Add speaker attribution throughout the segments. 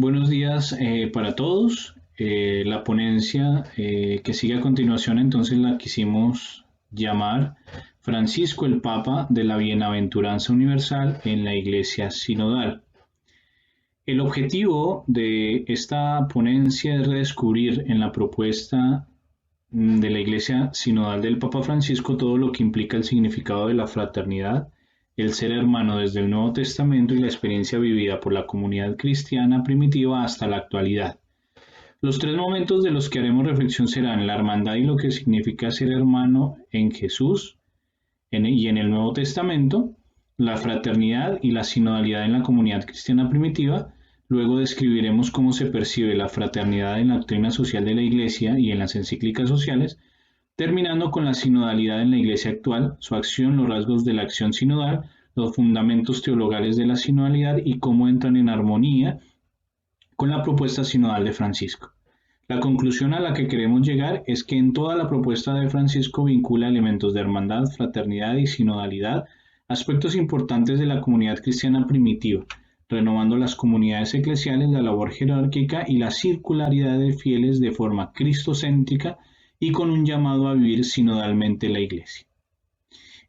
Speaker 1: Buenos días para todos. La ponencia que sigue a continuación entonces la quisimos llamar Francisco el Papa de la Bienaventuranza Universal en la Iglesia Sinodal. El objetivo de esta ponencia es redescubrir en la propuesta de la Iglesia Sinodal del Papa Francisco todo lo que implica el significado de la fraternidad, el ser hermano desde el Nuevo Testamento y la experiencia vivida por la comunidad cristiana primitiva hasta la actualidad. Los tres momentos de los que haremos reflexión serán la hermandad y lo que significa ser hermano en Jesús y en el Nuevo Testamento, la fraternidad y la sinodalidad en la comunidad cristiana primitiva. Luego describiremos cómo se percibe la fraternidad en la doctrina social de la Iglesia y en las encíclicas sociales, terminando con la sinodalidad en la Iglesia actual, su acción, los rasgos de la acción sinodal, los fundamentos teologales de la sinodalidad y cómo entran en armonía con la propuesta sinodal de Francisco. La conclusión a la que queremos llegar es que en toda la propuesta de Francisco vincula elementos de hermandad, fraternidad y sinodalidad, aspectos importantes de la comunidad cristiana primitiva, renovando las comunidades eclesiales, la labor jerárquica y la circularidad de fieles de forma cristocéntrica y con un llamado a vivir sinodalmente la Iglesia.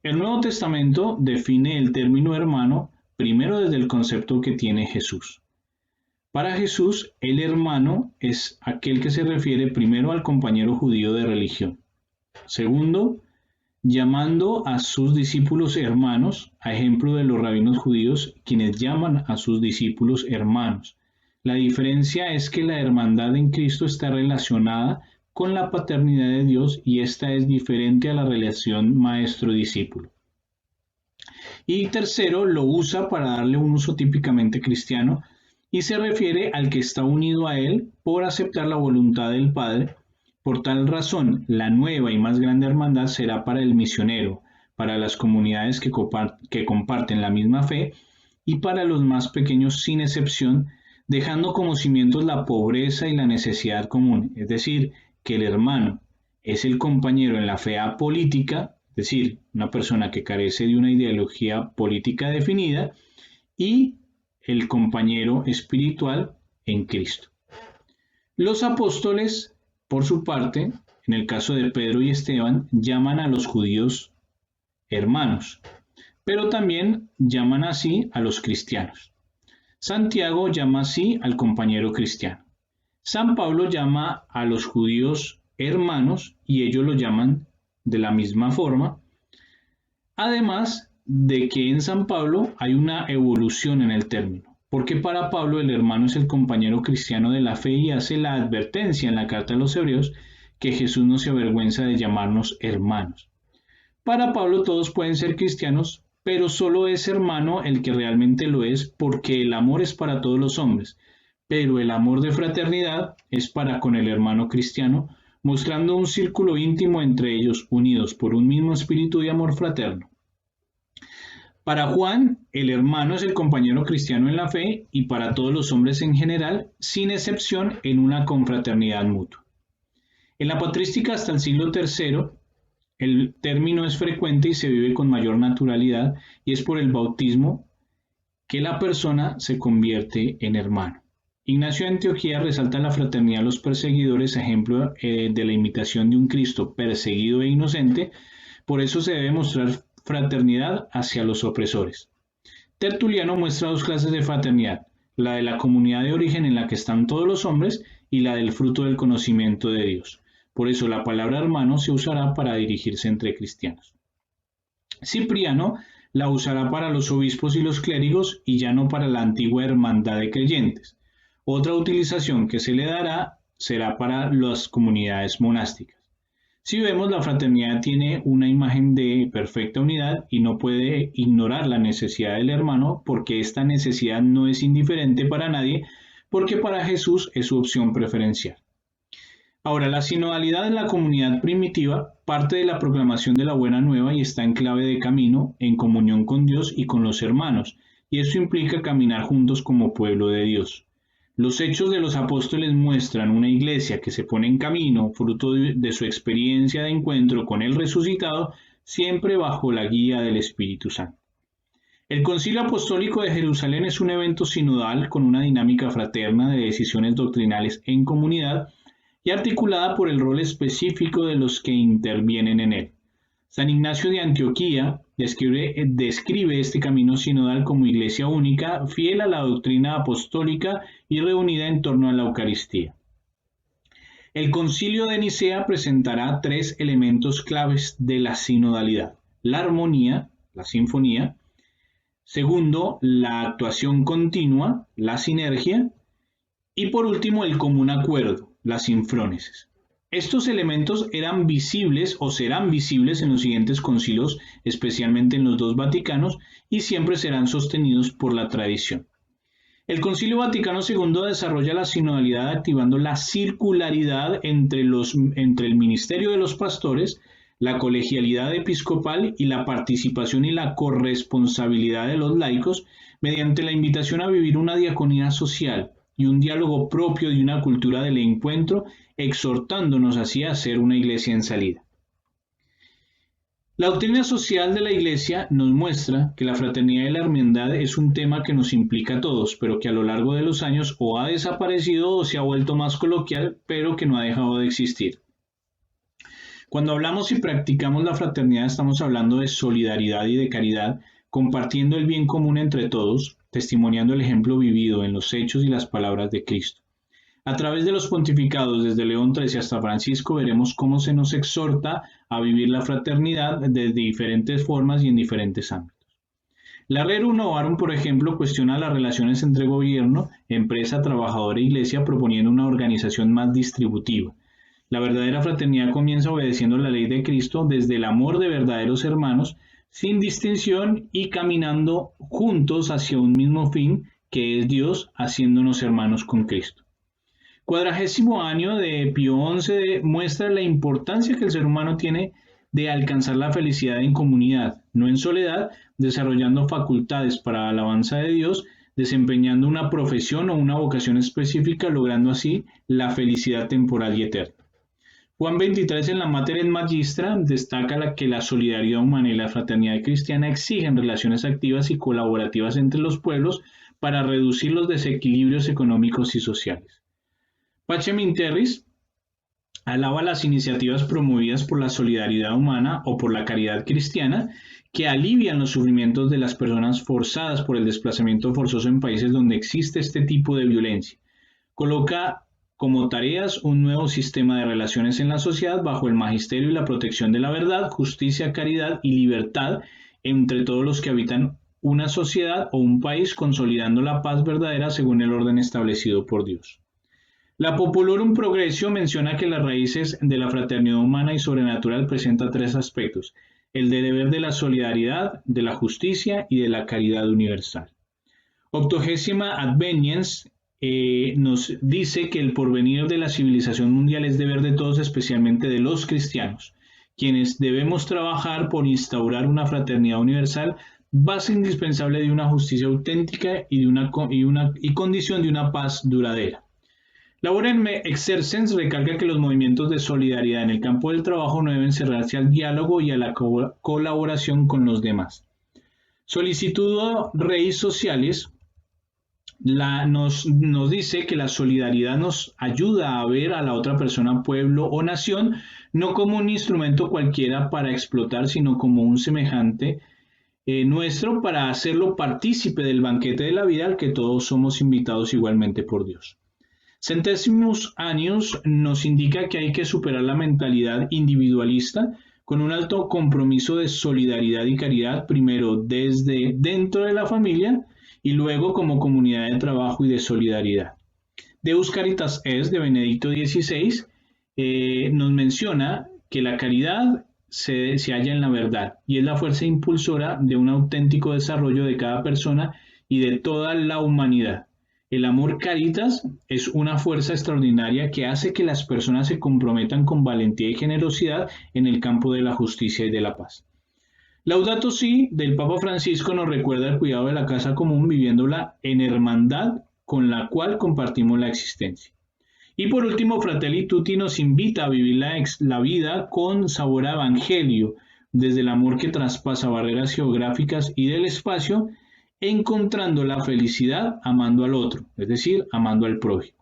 Speaker 1: El Nuevo Testamento define el término hermano primero desde el concepto que tiene Jesús. Para Jesús, el hermano es aquel que se refiere primero al compañero judío de religión. Segundo, llamando a sus discípulos hermanos, a ejemplo de los rabinos judíos, quienes llaman a sus discípulos hermanos. La diferencia es que la hermandad en Cristo está relacionada con la paternidad de Dios y esta es diferente a la relación maestro-discípulo. Y tercero, lo usa para darle un uso típicamente cristiano y se refiere al que está unido a él por aceptar la voluntad del Padre. Por tal razón, la nueva y más grande hermandad será para el misionero, para las comunidades que comparten la misma fe y para los más pequeños sin excepción, dejando como cimientos la pobreza y la necesidad común, es decir, que el hermano es el compañero en la fe apolítica, es decir, una persona que carece de una ideología política definida, y el compañero espiritual en Cristo. Los apóstoles, por su parte, en el caso de Pedro y Esteban, llaman a los judíos hermanos, pero también llaman así a los cristianos. Santiago llama así al compañero cristiano. San Pablo llama a los judíos hermanos y ellos lo llaman de la misma forma. Además de que en San Pablo hay una evolución en el término, porque para Pablo el hermano es el compañero cristiano de la fe y hace la advertencia en la carta a los Hebreos que Jesús no se avergüenza de llamarnos hermanos. Para Pablo todos pueden ser cristianos, pero solo es hermano el que realmente lo es porque el amor es para todos los hombres, pero el amor de fraternidad es para con el hermano cristiano, mostrando un círculo íntimo entre ellos unidos por un mismo espíritu de amor fraterno. Para Juan, el hermano es el compañero cristiano en la fe y para todos los hombres en general, sin excepción en una confraternidad mutua. En la patrística hasta el siglo III, el término es frecuente y se vive con mayor naturalidad y es por el bautismo que la persona se convierte en hermano. Ignacio de Antioquía resalta la fraternidad a los perseguidores, ejemplo de la imitación de un Cristo perseguido e inocente, por eso se debe mostrar fraternidad hacia los opresores. Tertuliano muestra dos clases de fraternidad, la de la comunidad de origen en la que están todos los hombres y la del fruto del conocimiento de Dios. Por eso la palabra hermano se usará para dirigirse entre cristianos. Cipriano la usará para los obispos y los clérigos y ya no para la antigua hermandad de creyentes. Otra utilización que se le dará será para las comunidades monásticas. Si vemos, la fraternidad tiene una imagen de perfecta unidad y no puede ignorar la necesidad del hermano porque esta necesidad no es indiferente para nadie, porque para Jesús es su opción preferencial. Ahora, la sinodalidad en la comunidad primitiva parte de la proclamación de la buena nueva y está en clave de camino, en comunión con Dios y con los hermanos, y esto implica caminar juntos como pueblo de Dios. Los hechos de los apóstoles muestran una iglesia que se pone en camino, fruto de su experiencia de encuentro con el resucitado, siempre bajo la guía del Espíritu Santo. El Concilio Apostólico de Jerusalén es un evento sinodal con una dinámica fraterna de decisiones doctrinales en comunidad y articulada por el rol específico de los que intervienen en él. San Ignacio de Antioquía describe este camino sinodal como iglesia única, fiel a la doctrina apostólica y reunida en torno a la Eucaristía. El Concilio de Nicea presentará 3 elementos claves de la sinodalidad: la armonía, la sinfonía; segundo, la actuación continua, la sinergia; y por último, el común acuerdo, la sinfrónesis. Estos elementos eran visibles o serán visibles en los siguientes concilios, especialmente en los 2 Vaticanos, y siempre serán sostenidos por la tradición. El Concilio Vaticano II desarrolla la sinodalidad activando la circularidad entre el ministerio de los pastores, la colegialidad episcopal y la participación y la corresponsabilidad de los laicos mediante la invitación a vivir una diaconía social y un diálogo propio de una cultura del encuentro, exhortándonos así a ser una iglesia en salida. La doctrina social de la Iglesia nos muestra que la fraternidad y la hermandad es un tema que nos implica a todos, pero que a lo largo de los años o ha desaparecido o se ha vuelto más coloquial, pero que no ha dejado de existir. Cuando hablamos y practicamos la fraternidad, estamos hablando de solidaridad y de caridad, compartiendo el bien común entre todos, testimoniando el ejemplo vivido en los hechos y las palabras de Cristo. A través de los pontificados desde León XIII hasta Francisco veremos cómo se nos exhorta a vivir la fraternidad de diferentes formas y en diferentes ámbitos. La Rerum Novarum, por ejemplo, cuestiona las relaciones entre gobierno, empresa, trabajador e iglesia proponiendo una organización más distributiva. La verdadera fraternidad comienza obedeciendo la ley de Cristo desde el amor de verdaderos hermanos, sin distinción y caminando juntos hacia un mismo fin, que es Dios, haciéndonos hermanos con Cristo. 40º año de Pío XI muestra la importancia que el ser humano tiene de alcanzar la felicidad en comunidad, no en soledad, desarrollando facultades para la alabanza de Dios, desempeñando una profesión o una vocación específica, logrando así la felicidad temporal y eterna. Juan XXIII en la Mater Magistra destaca que la solidaridad humana y la fraternidad cristiana exigen relaciones activas y colaborativas entre los pueblos para reducir los desequilibrios económicos y sociales. Pacem in Terris alaba las iniciativas promovidas por la solidaridad humana o por la caridad cristiana que alivian los sufrimientos de las personas forzadas por el desplazamiento forzoso en países donde existe este tipo de violencia. Coloca como tareas un nuevo sistema de relaciones en la sociedad bajo el magisterio y la protección de la verdad, justicia, caridad y libertad entre todos los que habitan una sociedad o un país, consolidando la paz verdadera según el orden establecido por Dios. La Populorum Progressio menciona que las raíces de la fraternidad humana y sobrenatural presenta 3 aspectos: el deber de la solidaridad, de la justicia y de la caridad universal. 80ª Adveniens nos dice que el porvenir de la civilización mundial es deber de todos, especialmente de los cristianos, quienes debemos trabajar por instaurar una fraternidad universal, base indispensable de una justicia auténtica y condición de una paz duradera. Laurent Exercens recalca que los movimientos de solidaridad en el campo del trabajo no deben cerrarse al diálogo y a la colaboración con los demás. Solicitudo Reis Sociales nos dice que la solidaridad nos ayuda a ver a la otra persona, pueblo o nación, no como un instrumento cualquiera para explotar, sino como un semejante nuestro para hacerlo partícipe del banquete de la vida al que todos somos invitados igualmente por Dios. Centésimos Annus nos indica que hay que superar la mentalidad individualista con un alto compromiso de solidaridad y caridad, primero desde dentro de la familia y luego como comunidad de trabajo y de solidaridad. Deus Caritas Est de Benedicto XVI nos menciona que la caridad se halla en la verdad y es la fuerza impulsora de un auténtico desarrollo de cada persona y de toda la humanidad. El amor caritas es una fuerza extraordinaria que hace que las personas se comprometan con valentía y generosidad en el campo de la justicia y de la paz. Laudato Si del Papa Francisco nos recuerda el cuidado de la casa común, viviéndola en hermandad con la cual compartimos la existencia. Y por último, Fratelli Tutti nos invita a vivir la vida con sabor a evangelio, desde el amor que traspasa barreras geográficas y del espacio, encontrando la felicidad amando al otro, es decir, amando al prójimo.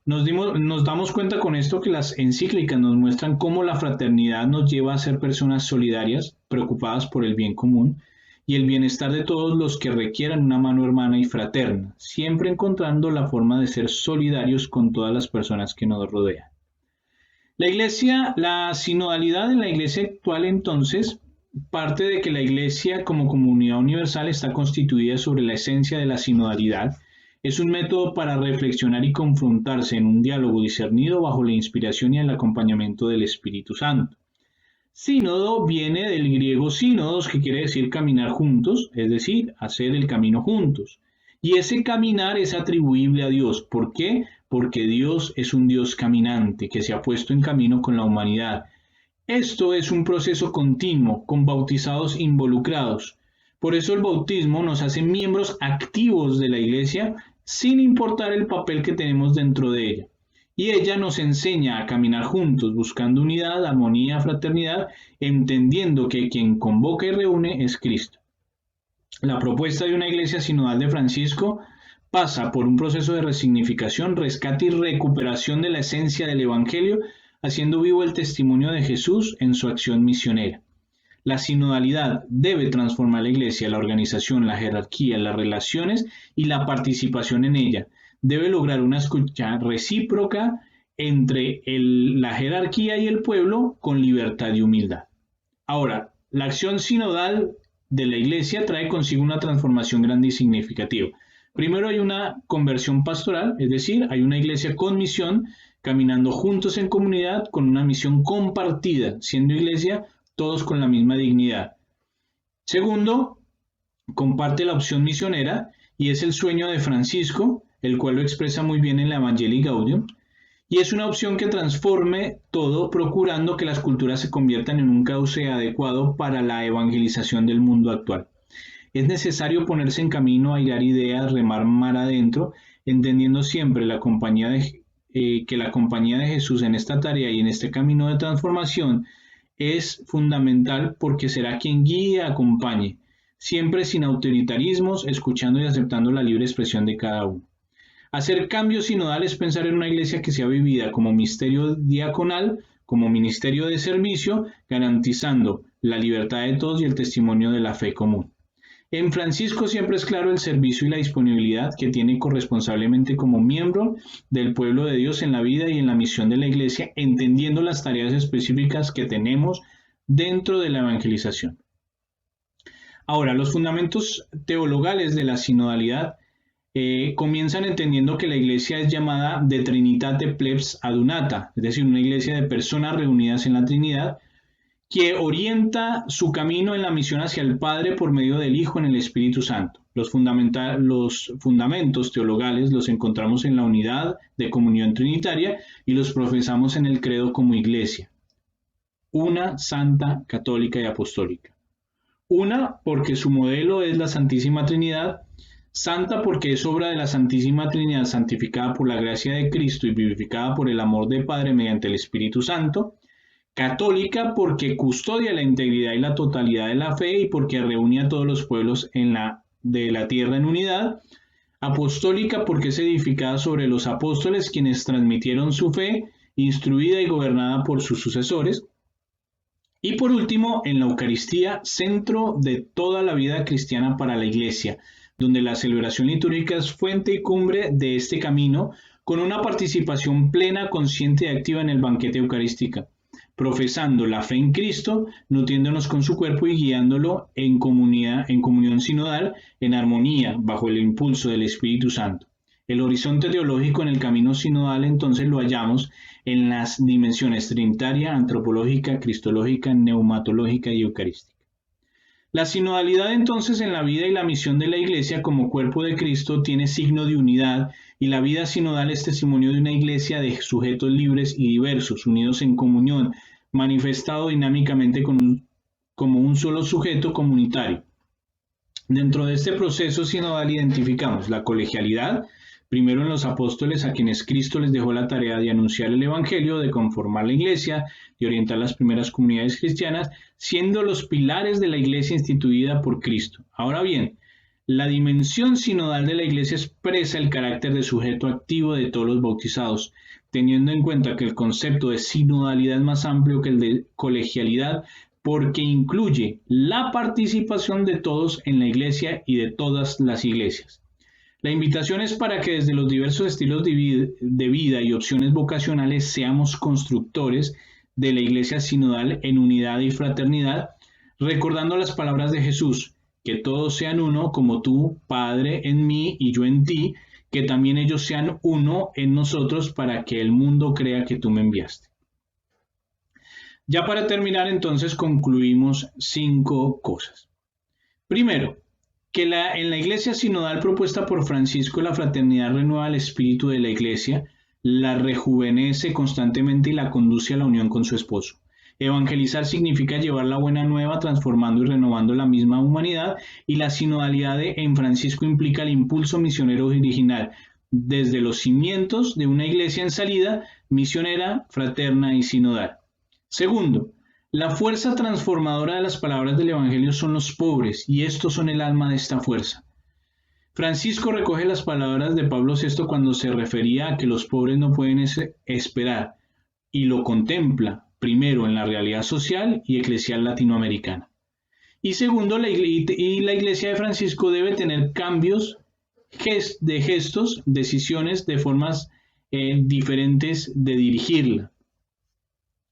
Speaker 1: Nos damos cuenta con esto que las encíclicas nos muestran cómo la fraternidad nos lleva a ser personas solidarias, preocupadas por el bien común y el bienestar de todos los que requieran una mano hermana y fraterna, siempre encontrando la forma de ser solidarios con todas las personas que nos rodean. La sinodalidad en la iglesia actual entonces parte de que la iglesia como comunidad universal está constituida sobre la esencia de la sinodalidad. Es un método para reflexionar y confrontarse en un diálogo discernido bajo la inspiración y el acompañamiento del Espíritu Santo. Sínodo viene del griego sínodos, que quiere decir caminar juntos, es decir, hacer el camino juntos. Y ese caminar es atribuible a Dios. ¿Por qué? Porque Dios es un Dios caminante que se ha puesto en camino con la humanidad. Esto es un proceso continuo, con bautizados involucrados. Por eso el bautismo nos hace miembros activos de la Iglesia, sin importar el papel que tenemos dentro de ella. Y ella nos enseña a caminar juntos, buscando unidad, armonía, fraternidad, entendiendo que quien convoca y reúne es Cristo. La propuesta de una iglesia sinodal de Francisco pasa por un proceso de resignificación, rescate y recuperación de la esencia del Evangelio, haciendo vivo el testimonio de Jesús en su acción misionera. La sinodalidad debe transformar la iglesia, la organización, la jerarquía, las relaciones y la participación en ella. Debe lograr una escucha recíproca entre la jerarquía y el pueblo con libertad y humildad. Ahora, la acción sinodal de la iglesia trae consigo una transformación grande y significativa. Primero hay una conversión pastoral, es decir, hay una iglesia con misión, caminando juntos en comunidad con una misión compartida, siendo iglesia todos con la misma dignidad. Segundo, comparte la opción misionera y es el sueño de Francisco, el cual lo expresa muy bien en la Evangelii Gaudium, y es una opción que transforme todo, procurando que las culturas se conviertan en un cauce adecuado para la evangelización del mundo actual. Es necesario ponerse en camino, airear ideas, remar mar adentro, entendiendo siempre que la compañía de Jesús en esta tarea y en este camino de transformación es fundamental, porque será quien guíe y acompañe, siempre sin autoritarismos, escuchando y aceptando la libre expresión de cada uno. Hacer cambios sinodales es pensar en una iglesia que sea vivida como misterio diaconal, como ministerio de servicio, garantizando la libertad de todos y el testimonio de la fe común. En Francisco siempre es claro el servicio y la disponibilidad que tiene corresponsablemente como miembro del pueblo de Dios en la vida y en la misión de la iglesia, entendiendo las tareas específicas que tenemos dentro de la evangelización. Ahora, los fundamentos teologales de la sinodalidad comienzan entendiendo que la iglesia es llamada de Trinitate Plebs Adunata, es decir, una iglesia de personas reunidas en la Trinidad, que orienta su camino en la misión hacia el Padre por medio del Hijo en el Espíritu Santo. Los fundamentos teologales los encontramos en la unidad de comunión trinitaria y los profesamos en el credo como iglesia. Una, santa, católica y apostólica. Una, porque su modelo es la Santísima Trinidad. Santa, porque es obra de la Santísima Trinidad, santificada por la gracia de Cristo y vivificada por el amor del Padre mediante el Espíritu Santo. Católica, porque custodia la integridad y la totalidad de la fe y porque reúne a todos los pueblos de la tierra en unidad. Apostólica, porque es edificada sobre los apóstoles, quienes transmitieron su fe, instruida y gobernada por sus sucesores. Y por último, en la Eucaristía, centro de toda la vida cristiana para la Iglesia, donde la celebración litúrgica es fuente y cumbre de este camino, con una participación plena, consciente y activa en el banquete eucarístico, profesando la fe en Cristo, nutriéndonos con su cuerpo y guiándolo en comunión sinodal, en armonía, bajo el impulso del Espíritu Santo. El horizonte teológico en el camino sinodal entonces lo hallamos en las dimensiones trinitaria, antropológica, cristológica, neumatológica y eucarística. La sinodalidad entonces en la vida y la misión de la Iglesia como cuerpo de Cristo tiene signo de unidad, y la vida sinodal es testimonio de una Iglesia de sujetos libres y diversos, unidos en comunión, manifestado dinámicamente como un solo sujeto comunitario. Dentro de este proceso sinodal identificamos la colegialidad, primero en los apóstoles, a quienes Cristo les dejó la tarea de anunciar el Evangelio, de conformar la iglesia, de orientar las primeras comunidades cristianas, siendo los pilares de la iglesia instituida por Cristo. Ahora bien, la dimensión sinodal de la iglesia expresa el carácter de sujeto activo de todos los bautizados, teniendo en cuenta que el concepto de sinodalidad es más amplio que el de colegialidad, porque incluye la participación de todos en la iglesia y de todas las iglesias. La invitación es para que desde los diversos estilos de vida y opciones vocacionales seamos constructores de la iglesia sinodal en unidad y fraternidad, recordando las palabras de Jesús: que todos sean uno, como tú, Padre, en mí y yo en ti, que también ellos sean uno en nosotros, para que el mundo crea que tú me enviaste. Ya para terminar, entonces, concluimos 5 cosas. Primero, que en la iglesia sinodal propuesta por Francisco, la fraternidad renueva el espíritu de la iglesia, la rejuvenece constantemente y la conduce a la unión con su esposo. Evangelizar significa llevar la buena nueva, transformando y renovando la misma humanidad, y la sinodalidad en Francisco implica el impulso misionero original, desde los cimientos de una iglesia en salida, misionera, fraterna y sinodal. Segundo, la fuerza transformadora de las palabras del Evangelio son los pobres, y estos son el alma de esta fuerza. Francisco recoge las palabras de Pablo VI cuando se refería a que los pobres no pueden esperar, y lo contempla primero en la realidad social y eclesial latinoamericana. Y segundo, la iglesia de Francisco debe tener cambios de gestos, decisiones, de formas diferentes de dirigirla.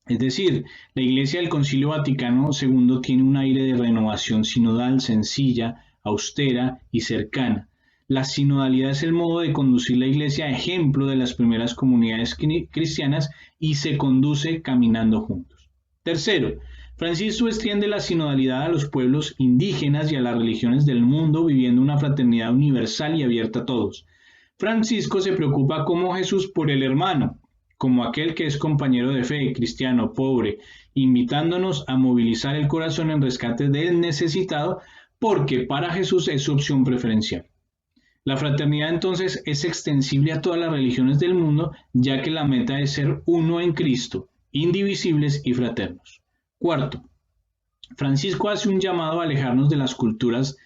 Speaker 1: Es decir, la Iglesia del Concilio Vaticano II tiene un aire de renovación sinodal, sencilla, austera y cercana. La sinodalidad es el modo de conducir la Iglesia, ejemplo de las primeras comunidades cristianas, y se conduce caminando juntos. Tercero, Francisco extiende la sinodalidad a los pueblos indígenas y a las religiones del mundo, viviendo una fraternidad universal y abierta a todos. Francisco se preocupa como Jesús por el hermano, como aquel que es compañero de fe, cristiano, pobre, invitándonos a movilizar el corazón en rescate del necesitado, porque para Jesús es su opción preferencial. La fraternidad entonces es extensible a todas las religiones del mundo, ya que la meta es ser uno en Cristo, indivisibles y fraternos. Cuarto, Francisco hace un llamado a alejarnos de las culturas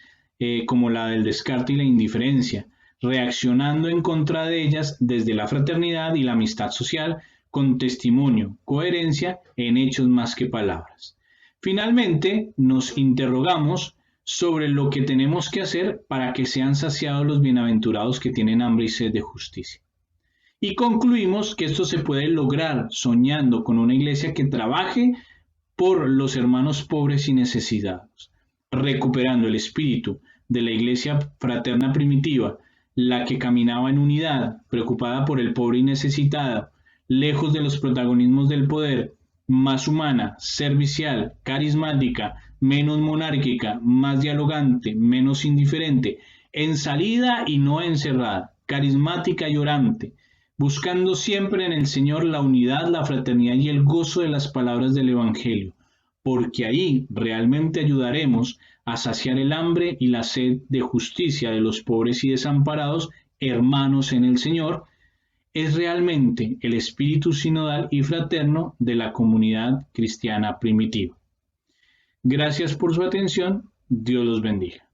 Speaker 1: como la del descarte y la indiferencia, reaccionando en contra de ellas desde la fraternidad y la amistad social, con testimonio, coherencia en hechos más que palabras. Finalmente, nos interrogamos sobre lo que tenemos que hacer para que sean saciados los bienaventurados que tienen hambre y sed de justicia. Y concluimos que esto se puede lograr soñando con una iglesia que trabaje por los hermanos pobres y necesitados, recuperando el espíritu de la iglesia fraterna primitiva, la que caminaba en unidad, preocupada por el pobre y necesitado, lejos de los protagonismos del poder, más humana, servicial, carismática, menos monárquica, más dialogante, menos indiferente, en salida y no encerrada, carismática y orante, buscando siempre en el Señor la unidad, la fraternidad y el gozo de las palabras del Evangelio, porque ahí realmente ayudaremos a saciar el hambre y la sed de justicia de los pobres y desamparados, hermanos en el Señor. Es realmente el espíritu sinodal y fraterno de la comunidad cristiana primitiva. Gracias por su atención. Dios los bendiga.